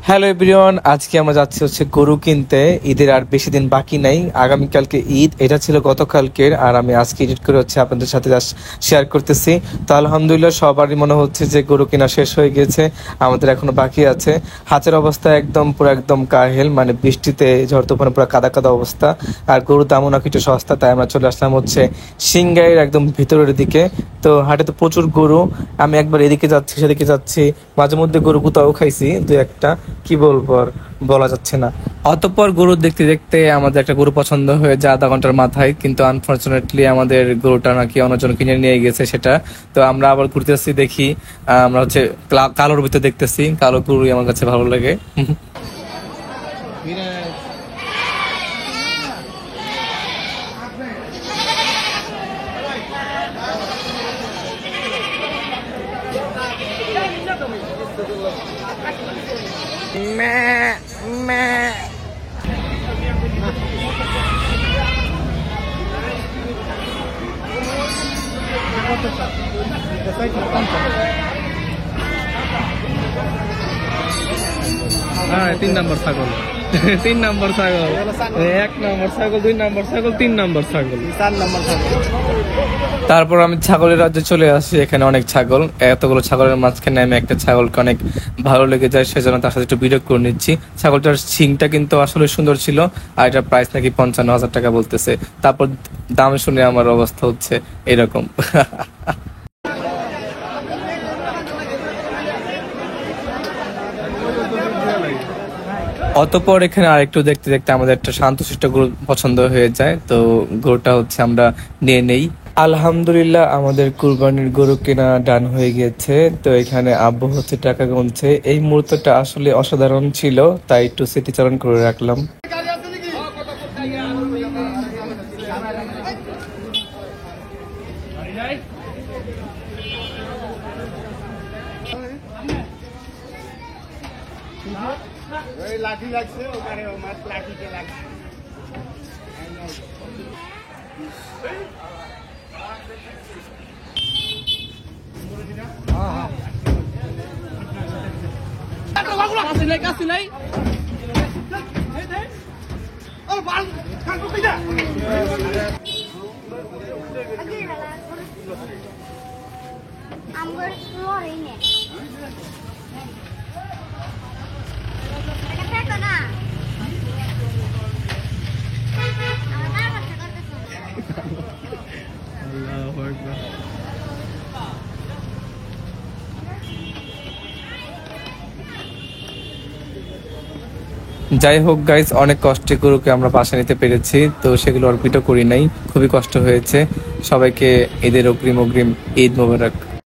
Hello everyone, আজকে আমরা যাচ্ছি হচ্ছে গরু কিনতে। ঈদের আর বেশি দিন বাকি নাই, আগামীকালকে ঈদ। এটা ছিল গতকালকের, আর আমি আজকে এডিট করে হচ্ছে আপনাদের সাথে শেয়ার করতেছি। তো আলহামদুলিল্লাহ সবারই মনে হচ্ছে যে গরু কেনা শেষ হয়ে গেছে, আমাদের এখনো বাকি আছে। হাতের অবস্থা একদম পুরো একদম কাহেল, মানে বৃষ্টিতে ঝড় তুফানে পুরো কাদা কাদা অবস্থা। আর গরুর দামও নাকি একটু সস্তা, তাই আমরা চলে আসলাম হচ্ছে সিংগাইয়ের একদম ভিতরের দিকে। তো হাটে তো প্রচুর গরু, আমি একবার এদিকে যাচ্ছি সেদিকে যাচ্ছি, মাঝে মধ্যে গরু কোথাও খাইছি দু একটা, কি বলবো আর বলা যাচ্ছে না। অতঃপর গরু দেখতে দেখতে আমাদের একটা গরু পছন্দ হয়ে যায় আধা ঘন্টার মাথায়, কিন্তু আনফরচুনেটলি আমাদের গরুটা নাকি অন্যজন কিনে নিয়ে গেছে সেটা। তো আমরা আবার ঘুরতেছি, দেখি আমরা হচ্ছে কালোর ভিতরে দেখতেছি, কালো গরুই আমার কাছে ভালো লাগে। হ্যাঁ, 3 নম্বর ছাগল, 3 নম্বর ছাগল, 1 নম্বর ছাগল, 2 নম্বর ছাগল, 3 নম্বর ছাগল, 4 নম্বর ছাগল। তারপর আমি ছাগলের রাজ্যে চলে আসি, এখানে অনেক ছাগল, এতগুলো ছাগলের মাঝখানে আমি একটা ছাগলকে অনেক ভালো লেগে যায়, সেজন্য তার সাথে একটু ভিডিও করে নিচ্ছি। ছাগলটার শিংটা কিন্তু আসলে সুন্দর ছিল, আর এটার প্রাইস নাকি 55,000 টাকা বলতেছে। তারপর দাম শুনে আমার অবস্থা হচ্ছে এরকম। অতঃপর এখানে আরেকটু দেখতে দেখতে আমাদের একটা শান্তশিষ্ট গরু পছন্দ হয়ে যায়, তো গরুটা হচ্ছে আমরা নিয়ে নেই। আলহামদুলিল্লাহ আমাদের কুরবানির গরু কেনা ডান হয়ে গেছে। তো এখানে আব্বু হচ্ছে টাকা গুনছে। এই মুহূর্তটা আসলে অসাধারণ ছিল, তাই একটু স্মৃতিচারণ করে রাখলাম। লাঠি লাগছে ওখানে, মাছ লাঠিতে লাগছে। যাই হোক গাইস, অনেক কষ্টে গরুকে আমরা পাশে নিতে পেরেছি, তো সেগুলো অর্পিত করি নাই, খুবই কষ্ট হয়েছে। সবাইকে ঈদের অগ্রিম ঈদ মোবারক।